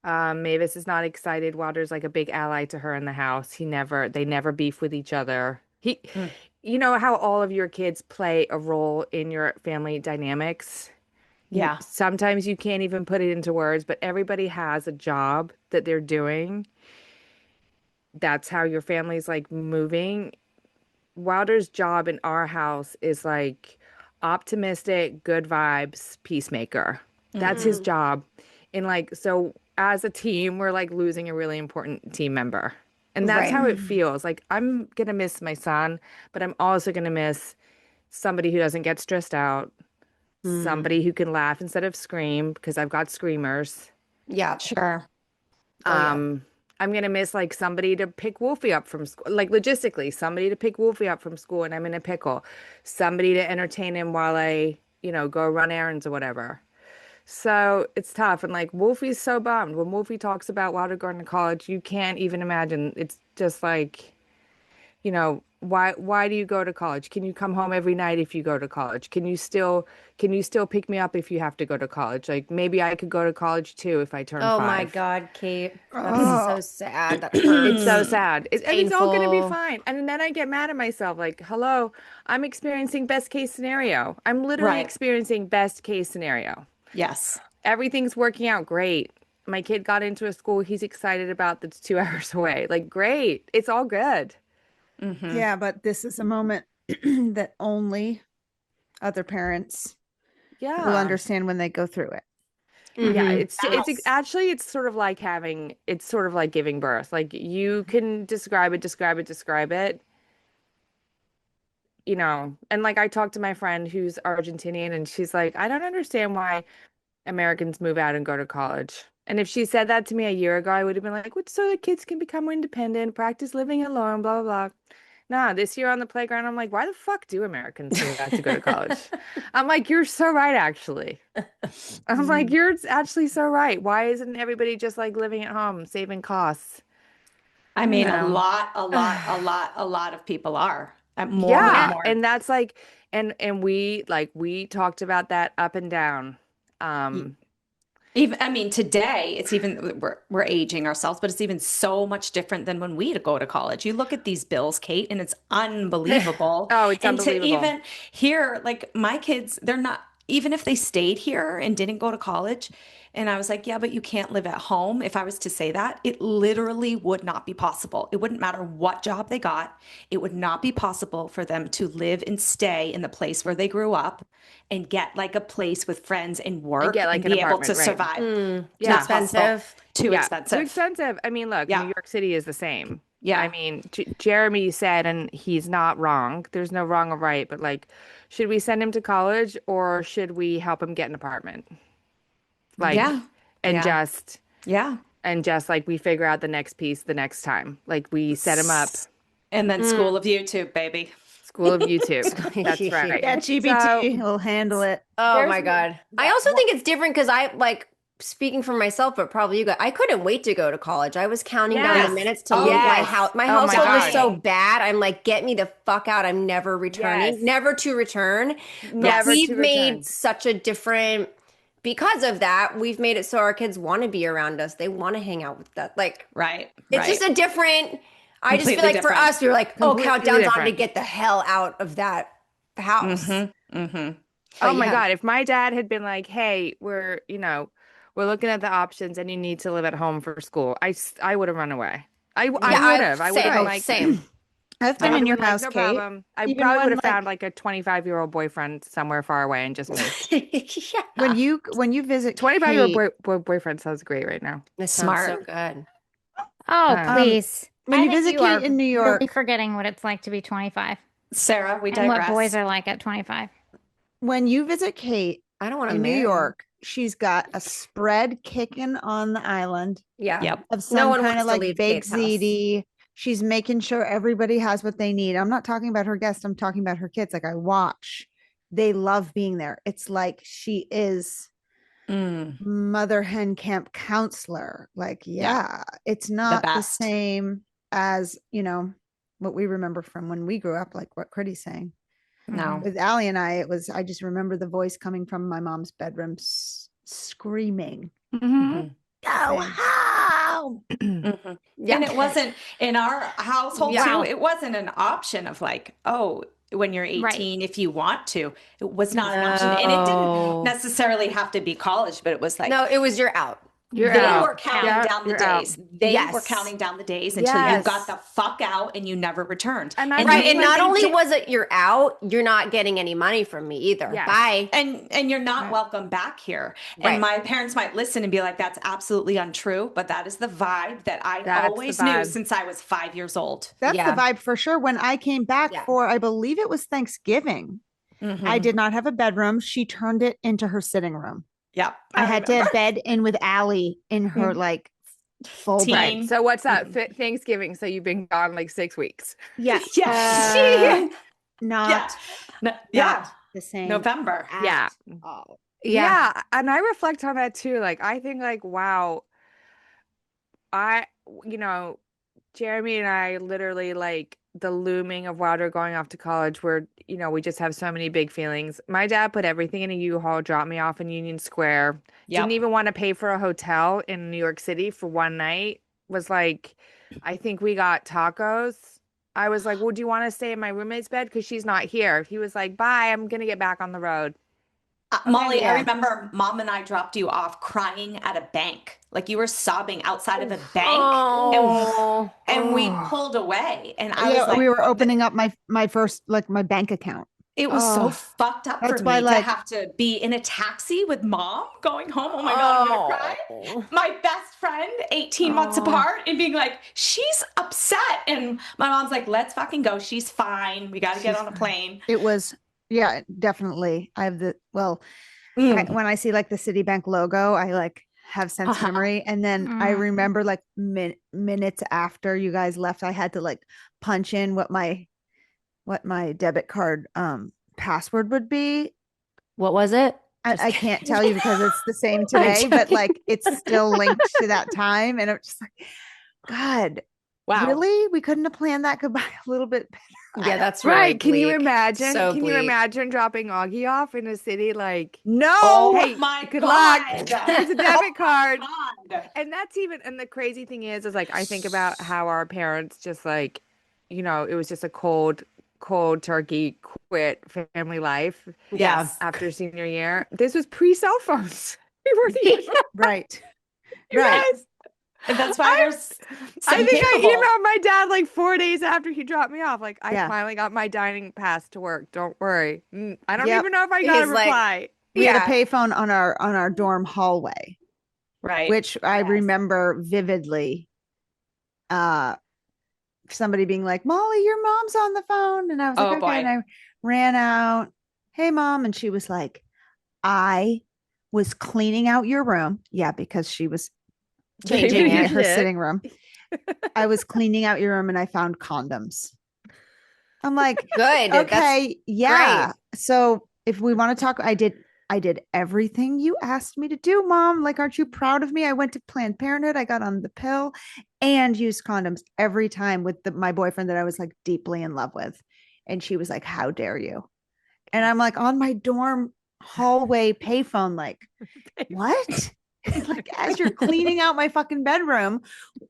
Mavis is not excited. Wilder's like a big ally to her in the house. They never beef with each other. You know how all of your kids play a role in your family dynamics? Yeah. Sometimes you can't even put it into words, but everybody has a job that they're doing. That's how your family's like moving. Wilder's job in our house is like optimistic, good vibes, peacemaker. That's his job. And like, so as a team, we're like losing a really important team member. And that's how it feels. Like, I'm going to miss my son, but I'm also going to miss somebody who doesn't get stressed out, somebody who can laugh instead of scream because I've got screamers. Yeah. Sure. I'm gonna miss like somebody to pick Wolfie up from school, like logistically, somebody to pick Wolfie up from school and I'm in a pickle, somebody to entertain him while I, go run errands or whatever. So it's tough. And like Wolfie's so bummed. When Wolfie talks about Wilder going to college, you can't even imagine. It's just like, why do you go to college? Can you come home every night if you go to college? Can you still pick me up if you have to go to college? Like maybe I could go to college too if I turn Oh 5. my God, Kate. That's so sad. That hurts. It's so sad. And it's all going to be painful. fine. And then I get mad at myself like, hello, I'm experiencing best case scenario. I'm literally Right. experiencing best case scenario. Yes. Everything's working out great. My kid got into a school he's excited about that's 2 hours away. Like, great. It's all good. Yeah, but this is a moment that only other parents will Yeah. understand when they go through it. Yeah, Mhm. it's sort of like giving birth. Like you can describe it, and like I talked to my friend who's Argentinian and she's like, I don't understand why Americans move out and go to college. And if she said that to me a year ago, I would have been like, what, so the kids can become independent, practice living alone, blah, blah, blah. Nah, this year on the playground, I'm like, why the fuck do Americans move out to go to college? I'm like, you're so right, actually. I'm like, you're actually so right. Why isn't everybody just like living at home, saving costs? I mean, a know. lot of people are. More and Yeah, more. and that's like, and we talked about that up and down. Um, Even, I mean, today it's even we're aging ourselves, but it's even so much different than when we go to college. You look at these bills, Kate, and it's unbelievable. oh, it's And to unbelievable. even here, like my kids, they're not, even if they stayed here and didn't go to college, and I was like, yeah, but you can't live at home. If I was to say that, it literally would not be possible. It wouldn't matter what job they got. It would not be possible for them to live and stay in the place where they grew up and get like a place with friends and And work get and like an be able to apartment, right? survive. Too Yeah. Not possible. expensive. Too Yeah, expensive. too expensive. I mean, look, New Yeah. York City is the same. Yeah. I mean, Jeremy said, and he's not wrong. There's no wrong or right, but like, should we send him to college or should we help him get an apartment? Like, Yeah. and Yeah. just Yeah. like we figure out the next piece the next time. Like we set him up. And then School of YouTube, baby. School of YouTube. That's right. Yeah, GPT So will handle it. Oh there's my God. I also think it's different because I like speaking for myself, but probably you guys. I couldn't wait to go to college. I was counting down Yes. the minutes to Oh, leave my yes. house. My Oh my household was God. so bad. I'm like, get me the fuck out. I'm never returning. Yes. Never to return. But Never we've to made return. such a different because of that, we've made it so our kids want to be around us. They want to hang out with us. Like Right. it's just a different I just feel Completely like for different. us, we were like, oh, Completely countdown's on to different. get the hell out of that house. Oh my God. If my dad had been like, hey, we're looking at the options and you need to live at home for school, I would have run away. I would have. I would have been like, same. I've I been would in have your been like, house, no Kate. problem. I Even probably when, would have like- found like a 25-year-old boyfriend somewhere far away and just moved. Yeah. When you visit 25-year-old Kate, boyfriend sounds great right now. This sounds so Smart. good. Oh, Um, please. when I you think visit you Kate are in New really York, forgetting what it's like to be 25 Sarah, we and what digress. boys are like at 25. when you visit Kate I don't want to in New marry. York, she's got a spread kicking on the island Yeah. Yep. of some No one kind wants of to like leave baked Kate's house. ziti. She's making sure everybody has what they need. I'm not talking about her guests. I'm talking about her kids. Like I watch, they love being there. It's like she is mother hen camp counselor. Like, it's not the best. same as, what we remember from when we grew up, like what Critty's saying. No. With Allie and I just remember the voice coming from my mom's bedroom screaming, Mm-hmm. go home. Yeah. And it wasn't in our household too. It wasn't an option of like, oh, when you're 18, if you want to. It was not an option. And it didn't necessarily have to be college, but it was like, No, it was you're out. You're they out. were counting down the days. They were counting down the days until you got the fuck out and you never returned. And and not only was it you're out, you're not getting any money from me either. Yes. Bye. And you're not welcome back here. And my parents might listen and be like, that's absolutely untrue. But that is the vibe that I always knew since I was 5 years old. That's the vibe for sure. When I came back for, I believe it was Thanksgiving, I did not have a bedroom. She turned it into her sitting room. Yep. I had to bed in with Allie in her like full bed. So what's that? Thanksgiving. So you've been gone like 6 weeks. Yeah. Not the same. November. Yeah. Yeah. And I reflect on that too. Like, I think like, wow, Jeremy and I literally like the looming of Wilder going off to college where, we just have so many big feelings. My dad put everything in a U-Haul, dropped me off in Union Square. Didn't even want to pay for a hotel in New York City for one night. Was like, I think we got tacos. I was like, well, do you want to stay in my roommate's bed? Because she's not here. He was like, bye, I'm going to get back on the road. Molly, I remember Mom and I dropped you off crying at a bank. Like you were sobbing outside of a bank and we pulled away. And I was like, we were opening up my first, like my bank account. It was so fucked up for me to have to be in a taxi with Mom going home. Oh my God, I'm gonna cry. My best friend, 18 months apart, and being like, she's upset. And my mom's like, let's fucking go. She's fine. We got to get on a plane. It was, definitely. I have when I see like the Citibank logo, I like have sense memory. And then I remember like minutes after you guys left, I had to like punch in what my debit card password would be. What was it? I can't tell you because it's the same today, but like it's still linked to that time. And it's just like, God, really? We couldn't have planned that goodbye a little bit better. Yeah, that's right. Can you imagine? So Can you imagine dropping Augie off in a city like, no, hey, my good God. luck. Here's a debit card. And that's and the crazy thing is like, I think about how our parents just like, it was just a cold turkey quit family life. Yes. After senior year. This was pre-cell phones. We weren't even right. Guys, and that's why I think I emailed my dad like 4 days after he dropped me off. Like, I finally got my dining pass to work. Don't worry. I don't even know if I got a reply. We had a payphone on our dorm hallway. Right. Which I remember vividly. Somebody being like, Molly, your mom's on the phone. And I was like, okay. And I ran out. Hey, Mom. And she was like, I was cleaning out your room. Yeah, because she was changing her sitting room. I was cleaning out your room and I found condoms. I'm like, good. Okay. Great. So if we want to talk, I did everything you asked me to do, Mom. Like, aren't you proud of me? I went to Planned Parenthood. I got on the pill and used condoms every time with my boyfriend that I was like deeply in love with. And she was like, how dare you? And I'm like on my dorm hallway payphone, like, what? Like, as you're cleaning out my fucking bedroom,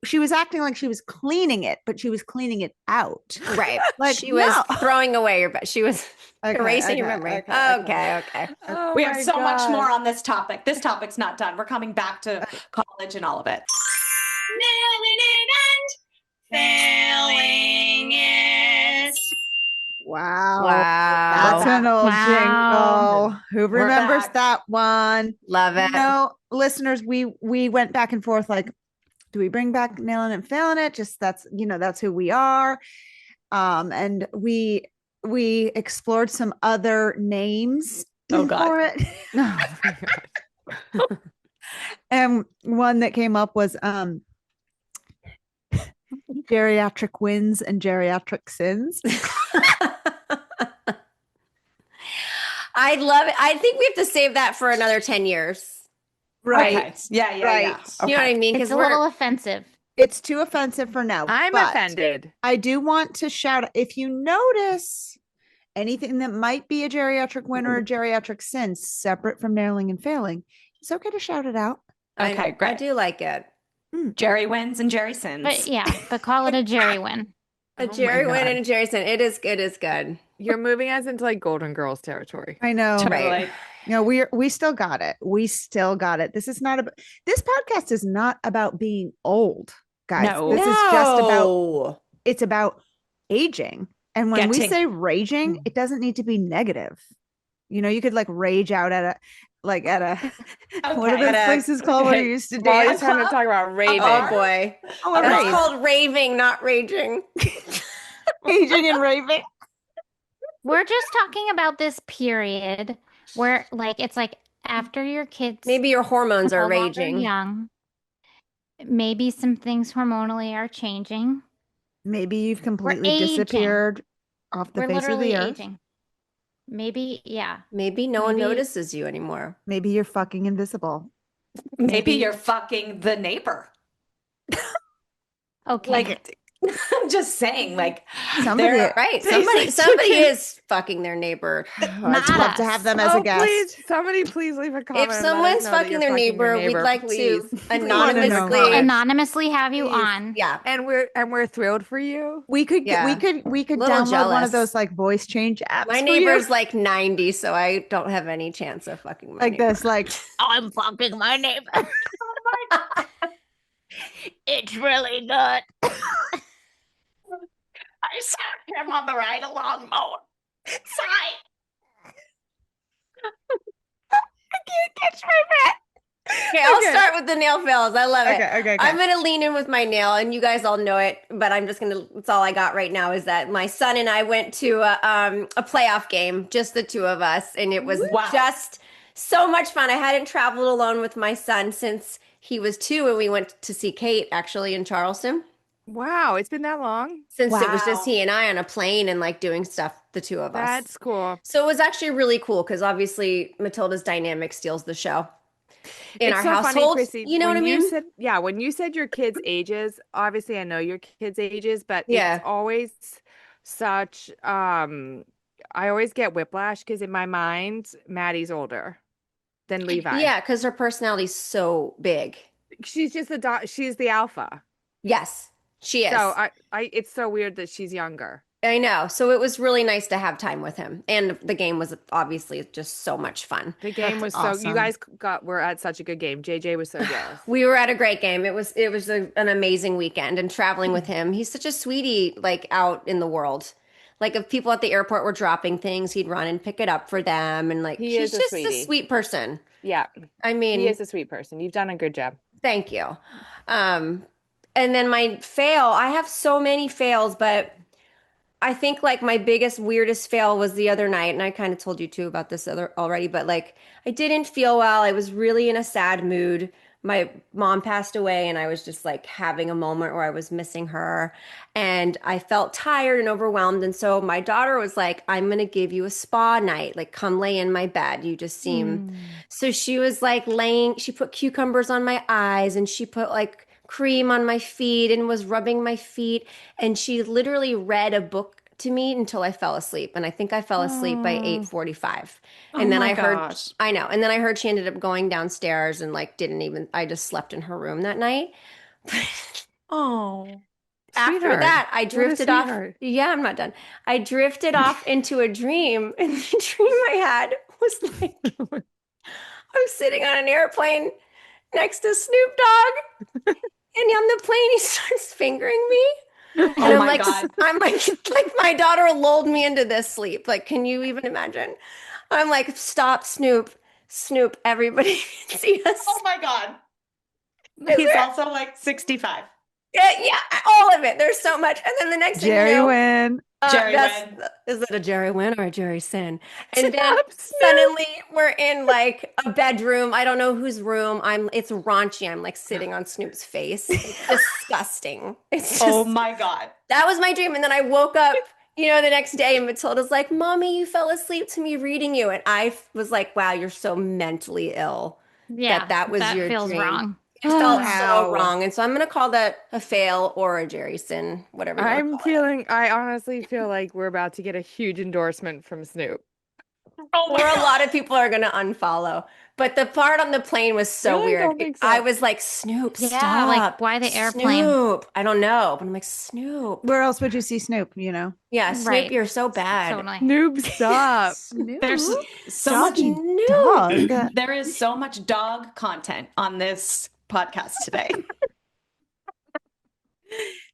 she was acting like she was cleaning it, but she was cleaning it out. Right. Like she was throwing away your bed. She was erasing your memory. Okay. Oh, we have so much more on this topic. This topic's not done. We're coming back to college and all of it. Failing it. Wow. That's an old jingle. Who remembers that one? Love it. Listeners, we went back and forth like, do we bring back nailing it and failing it? Just that's who we are. And we explored some other names for it. No. And one that came up was geriatric wins and geriatric sins. I love it. I think we have to save that for another 10 years. Right. Okay. Yeah, yeah, Right. yeah. You know what I Okay. mean? It's Because a little offensive. It's too offensive for now. I'm but offended. I do want to shout, if you notice anything that might be a geriatric win or a geriatric sin separate from nailing and failing, it's okay to shout it out. Okay, I great. do like it. Jerry wins and Jerry sins. But call it a Jerry win. A Oh my Jerry win God. and a Jerry sin. It is good. You're moving us into like Golden Girls territory. I know. Totally. Right. No, we still got it. We still got it. This is not about, this podcast is not about being old, guys. No. This is just about, No. it's about aging. And when we Getting- say raging, it doesn't need to be negative. You know, you could like rage out at a what are Okay. those places called where you used to Molly's dance? trying to talk about raving. Oh boy. Oh, That's rave. called raving, not raging. Aging and raving. We're just talking about this period where like it's like after your kids Maybe your hormones no are longer raging. young. Maybe some things hormonally are changing. Maybe you've completely aging. disappeared off the We're face of literally the earth. aging. Maybe, yeah. Maybe no one Maybe- notices you anymore. Maybe you're fucking invisible. Maybe you're fucking the neighbor. Okay. Like, I'm just saying, like, Somebody, they're- Right. Basically Somebody chicken. is fucking their neighbor. I'd Not love to us. have them as a guest. Please, somebody please leave a comment. If and let us someone's know that fucking you're their your neighbor, we'd like please. to wanna know. anonymously. We'll anonymously have you Please. on. Yeah. And we're thrilled for you. We could Yeah. we could Little download one of jealous. those like voice change apps. My for neighbor's you. like 90, so I don't have any chance of fucking my like neighbor. this, like I'm fucking my neighbor. It's really good. I saw him on the ride along mower. Side. Okay, I'll start with the nail fails. I love it. okay. I'm gonna lean in with my nail, and you guys all know it, but I'm just gonna. That's all I got right now is that my son and I went to a playoff game, just the two of us, and it was Wow. just so much fun. I hadn't traveled alone with my son since he was 2, and we went to see Kate actually in Charleston. Wow, it's been that long. Since it was just Wow. he and I on a plane and like doing stuff, the two of us. That's cool. So it was actually really cool because obviously Matilda's dynamic steals the show in It's our so funny, household. Chrissy, You know what I when mean? when you said your kids' ages, obviously I know your kids' ages, but Yeah. it's always such I always get whiplash because in my mind, Maddie's older than Levi. Yeah, because her personality's so big. She's just she's the alpha. Yes, she is. So I it's so weird that she's younger. I know. So it was really nice to have time with him. And the game was obviously just so much fun. The game That's was so awesome. you guys were at such a good game. JJ was so jealous. We were at a great game. It was an amazing weekend and traveling with him. He's such a sweetie like out in the world. Like if people at the airport were dropping things, he'd run and pick it up for them and like He he's is a just sweetie. a sweet person. Yeah, I mean, he is a sweet person. You've done a good job. thank you. And then my fail, I have so many fails, but I think like my biggest, weirdest fail was the other night. And I kind of told you too about this already, but like I didn't feel well. I was really in a sad mood. My mom passed away and I was just like having a moment where I was missing her and I felt tired and overwhelmed. And so my daughter was like, I'm going to give you a spa night. Like come lay in my bed. You just seem. So she was like she put cucumbers on my eyes and she put like cream on my feet and was rubbing my feet. And she literally read a book to me until I fell asleep. And I think I fell asleep by 8:45. And then my I heard, gosh. I know. And then I heard she ended up going downstairs and like I just slept in her room that night. Oh. After Sweetheart. that, I What a drifted off. sweetheart. Yeah, I'm not done. I drifted off into a dream. And the dream I had was like, I'm sitting on an airplane next to Snoop Dogg. And on the plane, he starts fingering me. And Oh I'm my like, God. I'm like my daughter lulled me into this sleep. Like, can you even imagine? I'm like, stop, Snoop, everybody can see us. Oh my God. He's also like 65. Yeah, all of it. There's so much. And then the next thing Jerry you know, win. Jerry win. is it a Jerry win or a Jerry sin? And then Stop, Snoop. suddenly we're in like a bedroom. I don't know whose room. It's raunchy. I'm like sitting on Snoop's face. It's disgusting. It's just, Oh my God. that was my dream. And then I woke up, the next day and Matilda's like, Mommy, you fell asleep to me reading you. And I was like, wow, you're so mentally ill. Yeah, that was that your feels dream. wrong. It felt so Ow. wrong. And so I'm going to call that a fail or a Jerry sin, whatever you want to call it. I honestly feel like we're about to get a huge endorsement from Snoop. Or a lot of people are going to unfollow. But the part on the plane was so Really? weird. Don't think so. I was like, Snoop, Yeah, stop. like, why the airplane? Snoop. I don't know. But I'm like, Snoop. Where else would you see Snoop, you know? Yeah, Snoop, Right. you're so bad. Totally. Snoop, stop. Snoop. There's so much Doggy dog. there is so much dog content on this podcast today.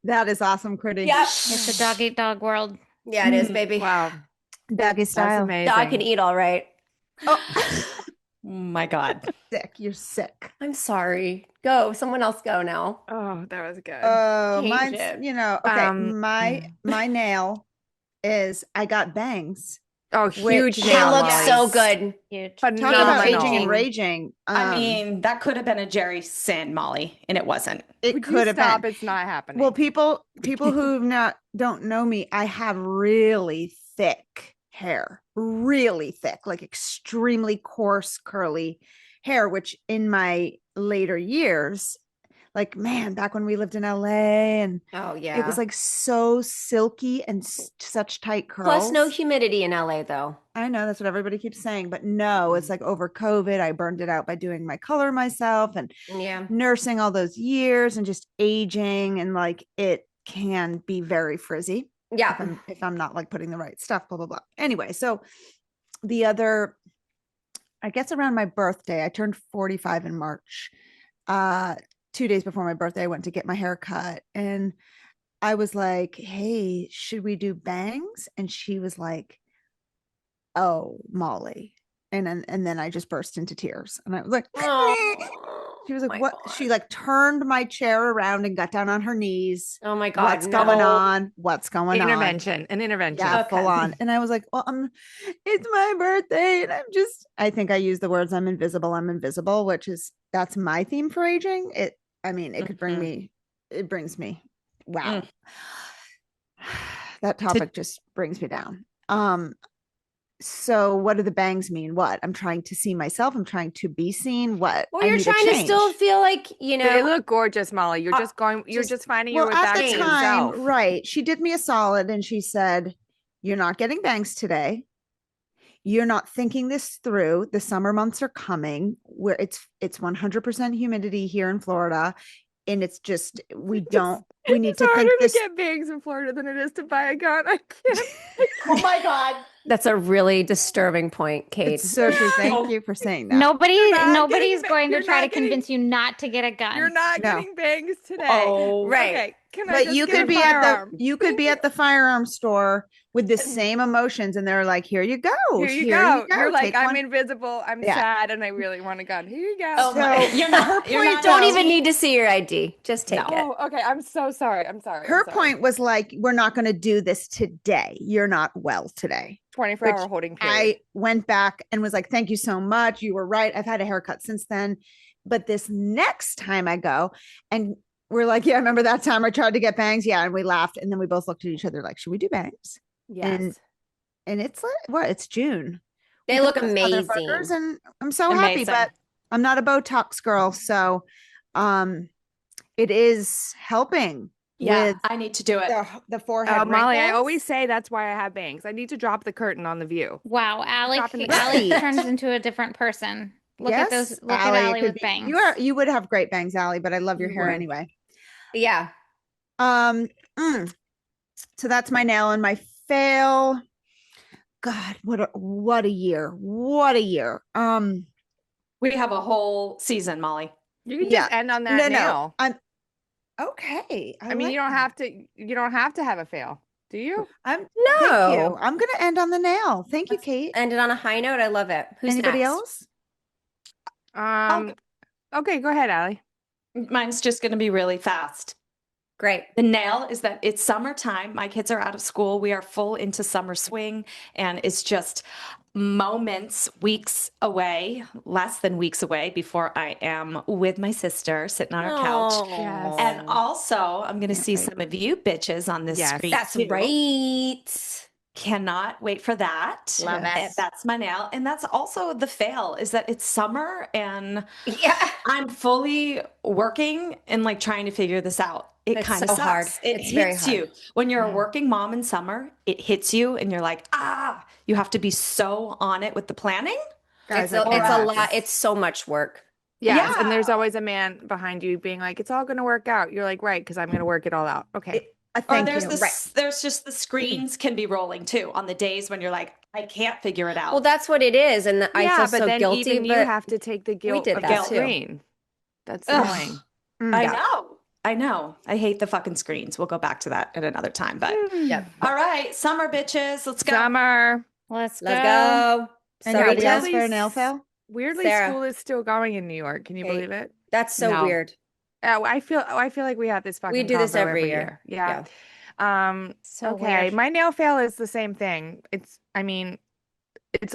That is awesome, Critty. Yep. It's a dog eat dog world. Yeah, it is, baby. Wow. Doggy That's style. amazing. Dog can eat all right. Oh, Oh my God. sick. You're sick. I'm sorry. Go. Someone else go now. Oh, that was good. Oh, Change mine's, it. you know, okay. Um, My nail is I got bangs. Oh, Which- huge They nail look polish. so good. Huge. Talk about Phenomenal. aging and raging. I mean, that could have been a Jerry sin, Molly, and it wasn't. it Would you could have stop? been. It's not happening. Well, people who don't know me, I have really thick hair, really thick, like extremely coarse, curly hair, which in my later years, like, man, back when we lived in LA and Oh, yeah. it was like so silky and such tight curls. Plus, no humidity in LA, though. I know that's what everybody keeps saying, but no, it's like over COVID, I burned it out by doing my color myself and Yeah. nursing all those years and just aging, and like it can be very frizzy Yeah. if I'm not like putting the right stuff, blah blah blah. Anyway, so the other, I guess around my birthday, I turned 45 in March. 2 days before my birthday, I went to get my hair cut, and I was like, "Hey, should we do bangs?" And she was like, "Oh, Molly." And then I just burst into tears, and I was like, she was like, my "What?" God. She like turned my chair around and got down on her knees. Oh, my God. What's going no. on? What's going on? Intervention. An intervention. Yeah, Okay. full on. And I was like, well, it's my birthday. And I think I used the words, I'm invisible, which is, that's my theme for aging. It could bring Mhm. me, it brings me, wow. Mm. That topic just brings me down. So what do the bangs mean? What? I'm trying to see myself. I'm trying to be seen. What? Well, I you're need a trying to still change. feel like, They look gorgeous, Molly. You're just going. You're just- just finding your Well, way at back the to time, yourself. right. She did me a solid and she said, "You're not getting bangs today. You're not thinking this through. The summer months are coming where it's 100% humidity here in Florida. And it's just, we need It's to think harder this." to get bangs in Florida than it is to buy a gun. I can't. Oh my God. That's a really disturbing point, Kate. It's so true. Thank you for saying that. Nobody's not going getting- to you're try not to getting- convince you not to get a gun. You're not No. getting bangs today. Oh, right. Okay. Can I But just you get a could be firearm? you could be at the firearm store with the same emotions, and they're like, "Here you go. Here you go. You're like, Take I'm one." invisible. I'm Yeah. sad, and I really want a gun. Here you go. Oh my, So, you're not. her You're point not Don't though- even need to see your ID. Just take it. Oh, okay. I'm so sorry. I'm sorry. Her I'm sorry. point was like, "We're not going to do this today. You're not well today." 24-hour which holding period. I went back and was like, "Thank you so much. You were right. I've had a haircut since then." But this next time I go, and we're like, "Yeah, remember that time I tried to get bangs?" Yeah. And we laughed. And then we both looked at each other like, "Should we do bangs?" Yes. And it's like, what? It's June. They We look got those motherfuckers, amazing. and I'm so happy, Amazing. but I'm not a Botox girl. So it is helping Yeah, with I need to do it. the forehead. Molly, I wrinkles. always say that's why I have bangs. I need to drop the curtain on the view. Wow, Allie Dropping the Right. turns into a different person. Look at Yes, those. Look Allie, at it Allie could with be- bangs. You would have great bangs, Allie, but I love your You hair would. anyway. Yeah. So that's my nail and my fail. God, what a year. What a year. We have a whole season, Molly. You can Yeah. just end on that No, nail. I'm okay. I mean, like you don't that. have to. You don't have to have a fail, do you? Thank No. you. I'm gonna end on the nail. Thank you, Kate. Ended on a high note. I love it. Who's Anybody next? else? Okay, go ahead, Allie. Mine's just going to be really fast. Great. The nail is that it's summertime. My kids are out of school. We are full into summer swing, and it's just moments, weeks away, less than weeks away before I am with my sister sitting on our couch. Yes. And also, I'm going to see wait. some of you bitches on this Yes. screen. That's too. right. Cannot wait for that. Love it. That's my nail. And that's also the fail is that it's summer and Yeah. I'm fully working and like trying to figure this out. It It's kind of so sucks. hard. It It's very hits hard. you. When you're a Yeah. working mom in summer, it hits you and you're like, you have to be so on it with the planning. Guys, It's I a cannot. lot. It's so much work. Yes, Yeah. and there's always a man behind you being like, "It's all going to work out." You're like, "Right, because I'm going to work it all out." Okay. Or Thank there's you. this, there's just the screens can be rolling too on the days when you're like, I can't figure it out. Well, that's what it is, and I Yeah, feel but so then guilty. even you but have to take the guilt did of the that too. screen. That's Ugh. annoying. I Yeah. know. I know. I hate the fucking screens. We'll go back to that at another time. But Yep. all right, summer bitches, let's go. Summer. Let's Let's go. go. Anybody else weirdly for a nail fail? Weirdly, Sarah. school is still going in New York. Can you Hey, believe it? That's so No. weird. I feel like we have this fucking We do this convo every year. Yeah. So Okay. weird. My nail fail is the same thing. It's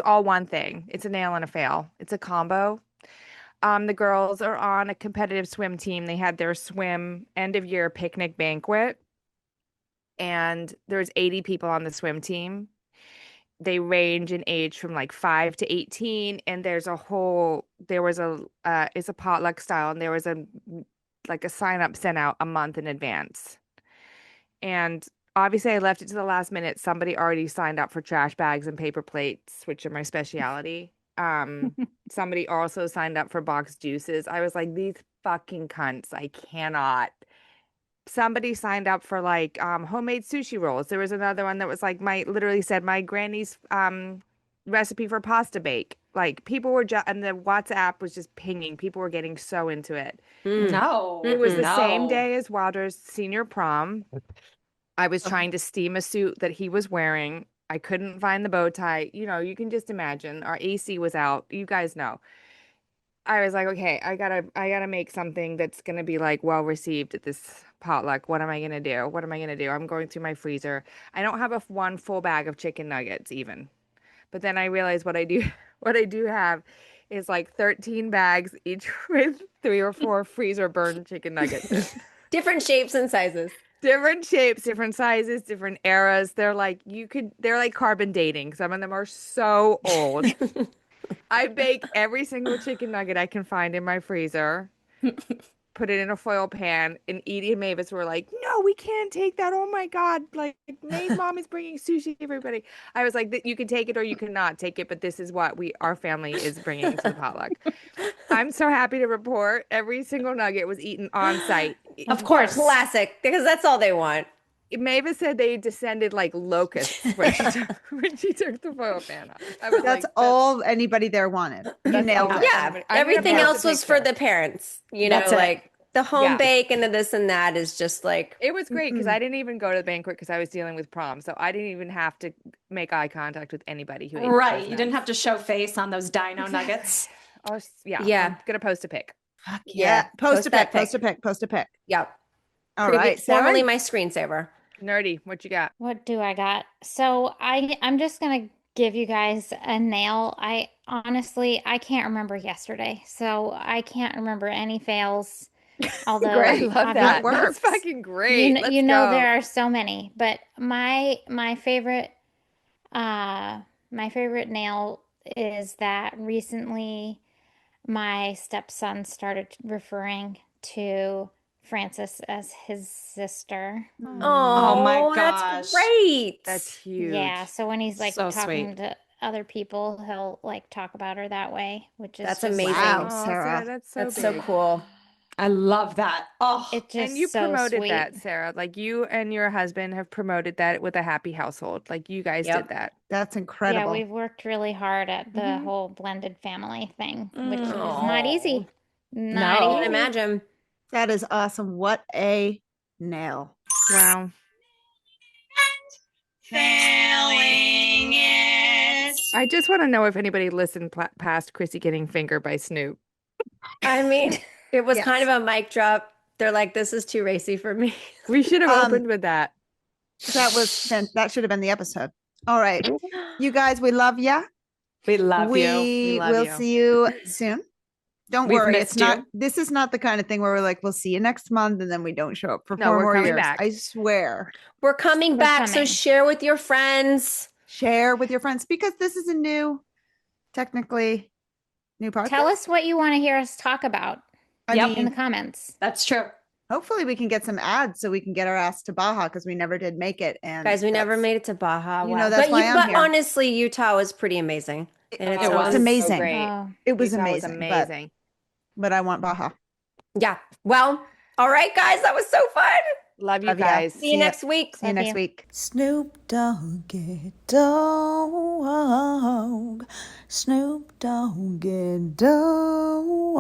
all one thing. It's a nail and a fail. It's a combo. The girls are on a competitive swim team. They had their swim end of year picnic banquet, and there's 80 people on the swim team. They range in age from like 5 to 18, and it's a potluck style, and there was a sign up sent out a month in advance. And obviously I left it to the last minute. Somebody already signed up for trash bags and paper plates, which are my specialty. Somebody also signed up for boxed juices. I was like, these fucking cunts, I cannot. Somebody signed up for like homemade sushi rolls. There was another one that was like literally said my granny's recipe for pasta bake. Like people were and the WhatsApp was just pinging. People were getting so into it. No. It was the No. same day as Wilder's senior prom. I was trying to steam a suit that he was wearing. I couldn't find the bow tie. You know, you can just imagine. Our AC was out. You guys know. I was like, okay, I gotta make something that's gonna be like well received at this potluck. What am I gonna do? What am I gonna do? I'm going through my freezer. I don't have one full bag of chicken nuggets even. But then I realized what I do have is like 13 bags each with 3 or 4 freezer burned chicken nuggets. Different shapes and sizes. Different shapes, different sizes, different eras. They're like carbon dating. Some of them are so old. I bake every single chicken nugget I can find in my freezer, put it in a foil pan, and Edie and Mavis were like, no, we can't take that. Oh my God. Like, May's mom is bringing sushi to everybody. I was like, you can take it or you cannot take it, but this is what our family is bringing to the potluck. I'm so happy to report every single nugget was eaten on site. Of course. Classic, because that's all they want. Mavis said they descended like locusts when she took the foil pan off. I was That's like, all anybody there wanted. You nailed it. Yeah, I'm gonna everything post a else was for picture. the parents. You know, That's it. like the home Yeah. bake and the this and that is just like It was great because I didn't even go to the banquet because I was dealing with prom. So I didn't even have to make eye contact with anybody who ate Right. those You didn't nuts. have to show face on those dino nuggets. Yeah. I'm going to post a pic. Yeah. Post a that pic. Post a pic. Post a pic. Yep. All right. Sarah? Formerly my screensaver. Nerdy, what you got? What do I got? So I'm just gonna give you guys a nail. I honestly I can't remember yesterday, so I can't remember any fails. Although Great. I love obvi- that. works. That's fucking great. Let's you know go. there are so many, but my favorite nail is that recently my stepson started referring to Frances as his sister. Oh my That's gosh. great. That's huge. Yeah, so when he's like So talking sweet. to other people, he'll like talk about her that way, which is That's just amazing. Wow, Oh, Sarah. That's so That's so big. cool. I love that. Oh, It's just And you so promoted sweet. that, Sarah. Like you and your husband have promoted that with a happy household. Like you guys Yep. did that. That's Yeah, incredible. we've worked really hard at the Mhm. whole blended family thing, which is Mm. not easy. Not No. I can easy. imagine. That is awesome. What a nail. Wow. Failing it. I just want to know if anybody listened past Chrissy getting fingered by Snoop. I mean, it was Yes. kind of a mic drop. They're like, this is too racy for me. We should have Um, opened with that. That should have been the episode. All right. You guys, we love ya. we love you. We love will you. see you soon. Don't We've worry. missed It's not, you. this is not the kind of thing where we're like, we'll see you next month and then we don't show up for No, 4 we're more coming years. back. I swear. We're coming We're back, so coming. share with your friends. Share with your friends because this is a new, technically new podcast. Tell us what you want to hear us talk about I Yep. mean, in the comments. That's true. hopefully we can get some ads so we can get our ass to Baja because we never did make it. And Guys, we never that's- made it to Baja. You know, that's why I'm but here. honestly, Utah was pretty amazing. And It was It's amazing. So great. Oh. It was Utah amazing. amazing. But I want Baja. Yeah. Well, all right, guys, that was so fun. Love you Love ya. guys. See you next week. See you Love next you. week. Snoop Doggy Dogg, Snoop Doggy Dogg.